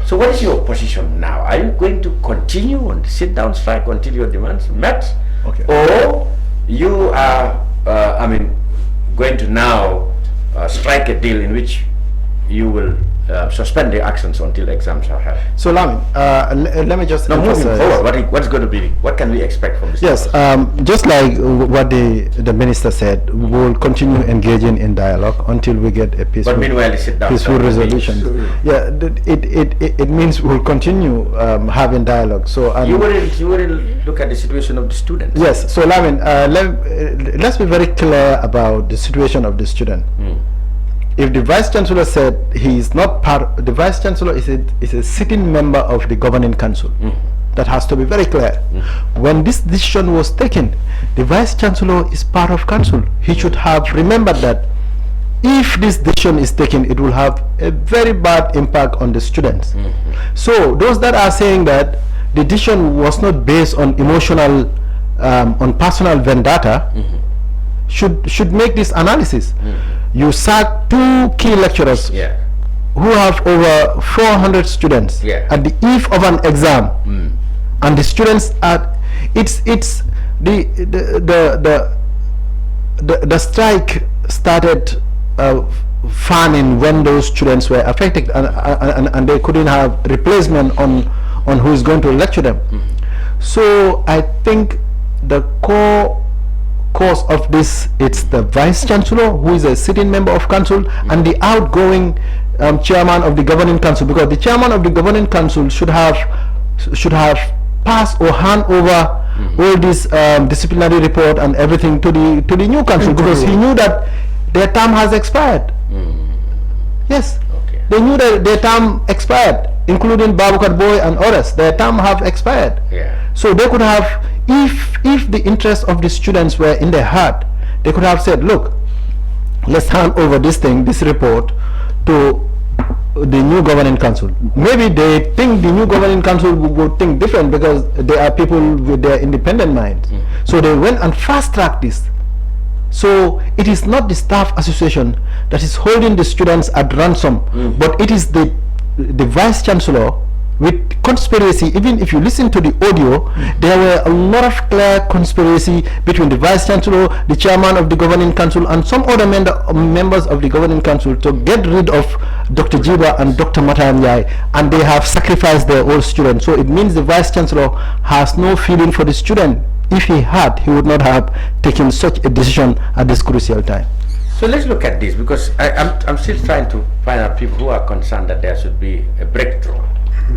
So what is your position now? Are you going to continue and sit down strike until your demands met? Okay. Or you are, going to now strike a deal in which you will suspend the actions until exams are held? So Lamin, let me just now moving forward, what's going to be, what can we expect from this? Yes, just like what the minister said, we will continue engaging in dialogue until we get a peaceful, but meanwhile, sit down, peaceful resolution. Yeah, it means we'll continue having dialogue. So you wouldn't look at the situation of the students. Yes. So Lamin, let's be very clear about the situation of the student. If the Vice Chancellor said he is not part, the Vice Chancellor is a sitting member of the governing council. That has to be very clear. When this decision was taken, the Vice Chancellor is part of council. He should have remembered that if this decision is taken, it will have a very bad impact on the students. So those that are saying that the decision was not based on emotional, on personal vendetta, should make this analysis. You sack 2 key lecturers who have over 400 students at the eve of an exam, and the students are. It's the strike started fanning when those students were affected, and they couldn't have replacement on who is going to lecture them. So I think the core cause of this, it's the Vice Chancellor, who is a sitting member of council, and the outgoing chairman of the governing council, because the chairman of the governing council should have passed or hand over all this disciplinary report and everything to the new council, because he knew that their term has expired. Yes, they knew that their term expired, including Babukar Boy and others. Their term have expired. So they could have, if the interests of the students were in their heart, they could have said, look, let's hand over this report to the new governing council. Maybe they think the new governing council would think different, because they are people with their independent minds. So they went and fast-tracked this. So it is not the staff association that is holding the students at ransom, but it is the Vice Chancellor with conspiracy. Even if you listen to the audio, there were a lot of clear conspiracy between the Vice Chancellor, the chairman of the governing council, and some other members of the governing council to get rid of Dr. Jiba and Dr. Matayamyai, and they have sacrificed their old students. So it means the Vice Chancellor has no feeling for the student. If he had, he would not have taken such a decision at this crucial time. So let's look at this, because I'm still trying to find out people who are concerned that there should be a breakthrough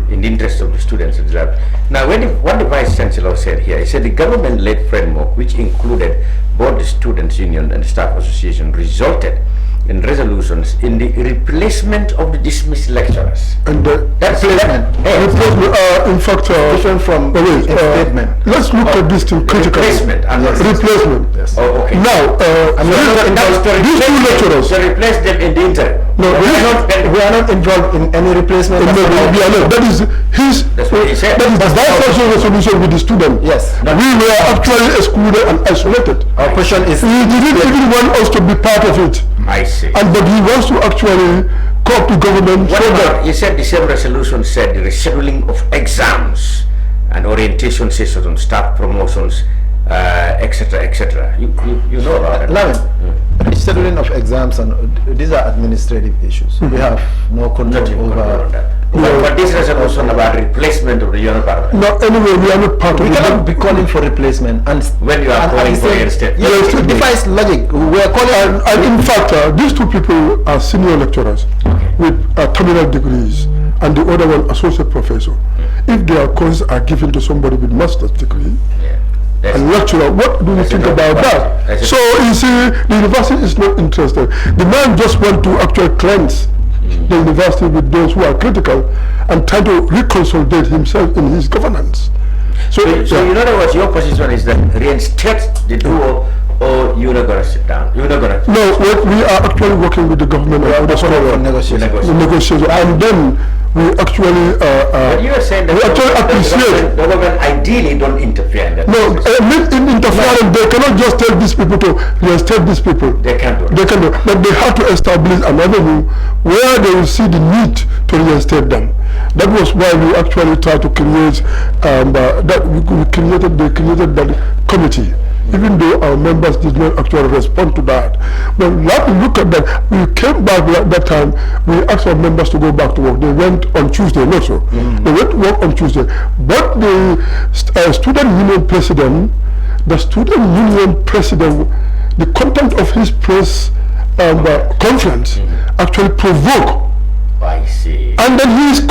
in the interest of the students. Now, what the Vice Chancellor said here, he said the government-led framework, which included both the Students' Union and the Staff Association, resulted in resolutions in the replacement of the dismissed lecturers. And that's replacement. In fact, different from statement. Let's look at this thing critically. Replacement. Replacement. Yes. Oh, okay. Now, these 2 lecturers. To replace them in the interim. No, we are not involved in any replacement. No, that is his. That's what he said. That is the Vice Chancellor resolution with the student. Yes. We were actually excluded and isolated. Our question is, he didn't even want us to be part of it. I see. And but he wants to actually cop the government. What about, you said the same resolution said the rescheduling of exams and orientation sessions on staff promotions, etc., etc. You know about that. Lamin, rescheduling of exams, and these are administrative issues. We have no control over that. But this resolution about replacement of the Union Parliament. No, anyway, we are not part of it. We cannot be calling for replacement, and when you are calling for instead. Yes, it defies logic. We are calling, and in fact, these 2 people are senior lecturers with terminal degrees, and the other one associate professor. If their courses are given to somebody with master's degree, and lecturer, what do you think about that? So you see, the university is not interested. The man just wants to actually cleanse the university with those who are critical and try to reconsolidate himself in his governance. So in other words, your position is that reinstate the duo, or you're not going to sit down? You're not going to... No, we are actually working with the government on the negotiation. And then we actually But you are saying that we actually appreciate. the government ideally don't interfere in that. No, in interference, they cannot just tell these people to reinstate these people. They can't do it. They can do, but they have to establish an avenue where they will see the need to reinstate them. That was why we actually tried to create they created that committee. Even though our members did not actually respond to that. But look at that. We came back that time, we asked our members to go back to work. They went on Tuesday also. They went to work on Tuesday. But the student union president, the content of his press conference actually provoked. I see. And then he's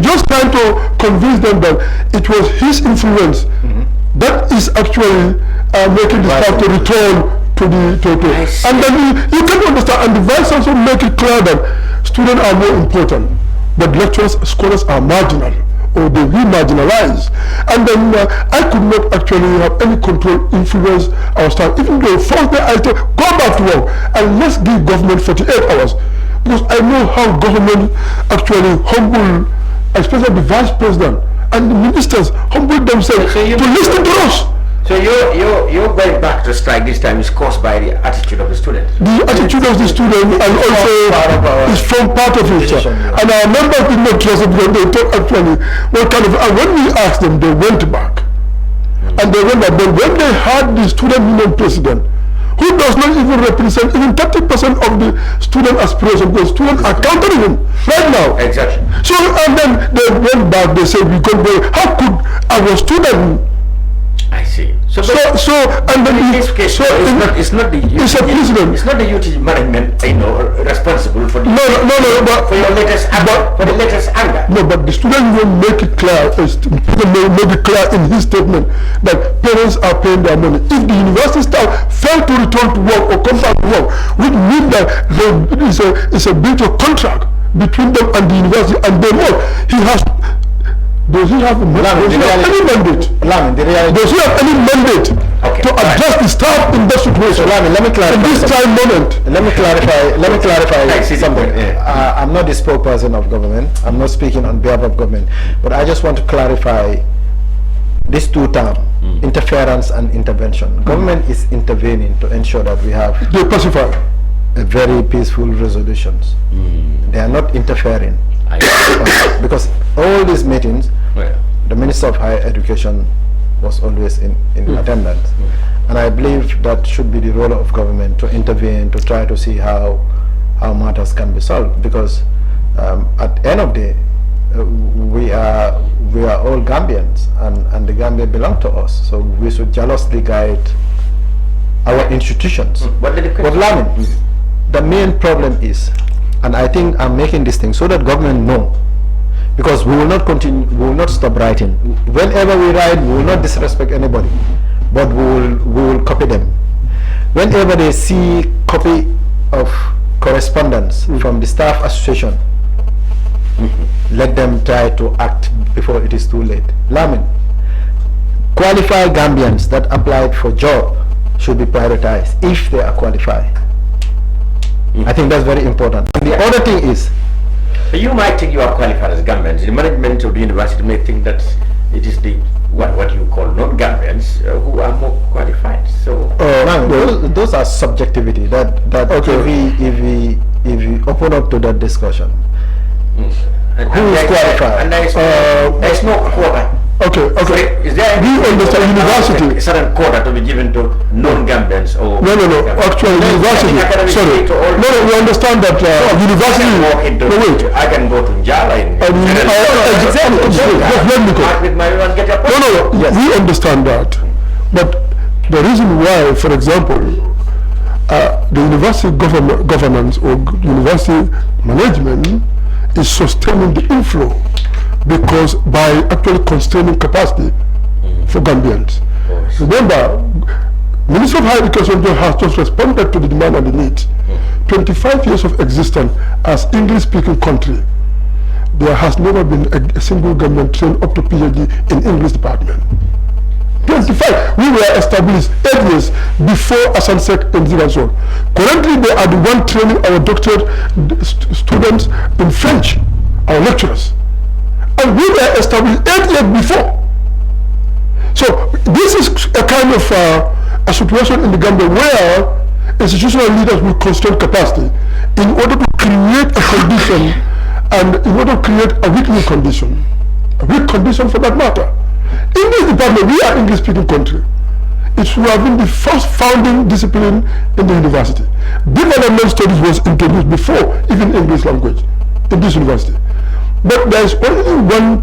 just trying to convince them that it was his influence that is actually making the staff to return to and then you can understand, and the vice also make it clear that students are more important, but lecturers, scholars are marginal, or they will marginalize. And then I could not actually have any control, influence our staff, even though first day I said, go back to work and let's give government 48 hours. Because I know how government actually humble, especially the vice president and the ministers humble themselves to listen to us. So you're going back to strike this time is caused by the attitude of the students. The attitude of the student and also is from part of it. And our members did not trust it when they thought actually what kind of, and when we asked them, they went back. And they went back. But when they had the student union president, who does not even represent even 30% of the student aspiration, because students are counting him right now. Exactly. So, and then they went back, they said, we could go, how could our student? I see. So and then in this case, it's not the UTG, it's a president. It's not the UTG management, responsible for the but for your latest anger, for the latest anger. No, but the student will make it clear. Made it clear in his statement that parents are paying their money. If the university staff fail to return to work or come back to work, which means that it's a breach of contract between them and the university, and they know he has. Does he have any mandate? Does he have any mandate to adjust the staff in that situation? Let me clarify. In this time moment. Let me clarify something. I'm not the spokesperson of government. I'm not speaking on behalf of government. But I just want to clarify these two terms, interference and intervention. Government is intervening to ensure that we have they pacify a very peaceful resolutions. They are not interfering. Because all these meetings, the Minister of Higher Education was always in attendance. And I believe that should be the role of government to intervene, to try to see how matters can be solved. Because at the end of the day, we are all Gambians, and the Gambia belong to us. So we should jealously guide our institutions. But Lamin, the main problem is, and I think I'm making this thing so that government know, because we will not continue, we will not stop writing. Whenever we write, we will not disrespect anybody, but we will copy them. Whenever they see copy of correspondence from the staff association, let them try to act before it is too late. Lamin, qualified Gambians that applied for job should be prioritized if they are qualified. I think that's very important. And the other thing is, you might think you are qualified as Gambians. The management of the university may think that it is the what you call non-Gambians who are more qualified. So those are subjectivity. If we open up to that discussion, who is qualified? And there is no quota. Okay. Is there we understand university. A certain quota to be given to non-Gambians or no. Actually, university. Sorry. No. We understand that university. I can go to Njala exactly. Let me go. No. Yes. We understand that, but the reason why, for example, the university governance or university management is sustaining the inflow. Because by actually constraining capacity for Gambians. Remember, Minister of Higher Education has just responded to the demand and the needs. 25 years of existence as English-speaking country, there has never been a single government trained up to PhD in English department. 25. We were established 8 years before Asansek and Zigansol. Currently, they are the one training our doctorate students in French. our lecturers. And we were established 8 years before. So this is a kind of a situation in the Gambia where institutional leaders will constrain capacity in order to create a condition, and in order to create a weak condition for that matter. In this department, we are English-speaking country. It should have been the first founding discipline in the university. Development studies was introduced before even English language in this university. But there is only one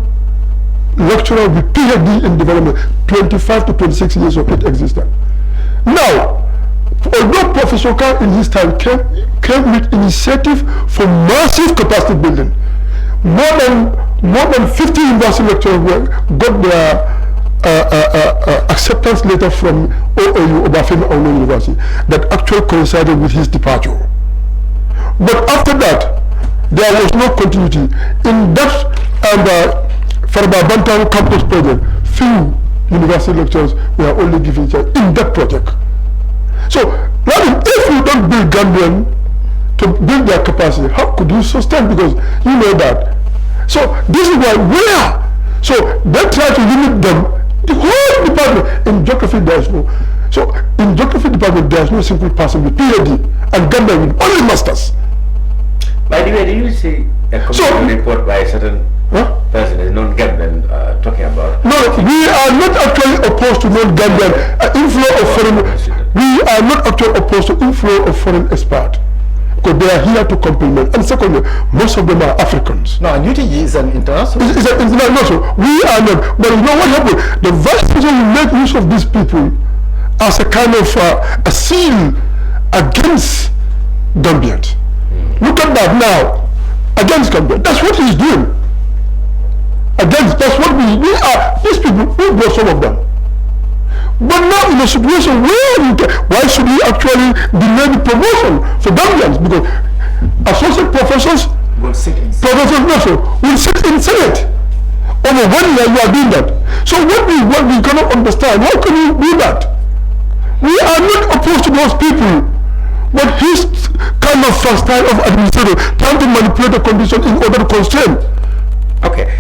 lecturer with PhD in development, 25 to 26 years of its existence. Now, although Professor Khan in his time came with initiative for massive capacity building, more than 50 university lecturers got their acceptance letter from OAU, Obafemi Awolowo University, that actually coincided with his departure. But after that, there was no continuity. In that Farba Bantam campus project, few university lecturers were only given charge in that project. So, if you don't build Gambian to build their capacity, how could you sustain? Because you know that. So, this is why we are. So, they try to limit them. The whole department in geography there is no. So, in geography department there is no single person with PhD and Gambia with only masters. By the way, do you see a committee report by a certain person, a non-Gambian, talking about? No, we are not actually opposed to non-Gambian inflow of foreign. We are not actually opposed to inflow of foreign experts, because they are here to complement. And secondly, most of them are Africans. No, and UTG is an international. It's an international. We are not. But you know what happened? The vice president will make use of these people as a kind of a seal against Gambians. Look at that now, against Gambia. That's what he's doing. That's what we are. These people, we brought some of them. But now in a situation where why should we actually delay the promotion for Gambians? Because associate professors will sit in Senate. Over 1 year you are doing that. So what we cannot understand, how can you do that? We are not opposed to those people. But his kind of style of administration, trying to manipulate the condition in order to constrain. Okay.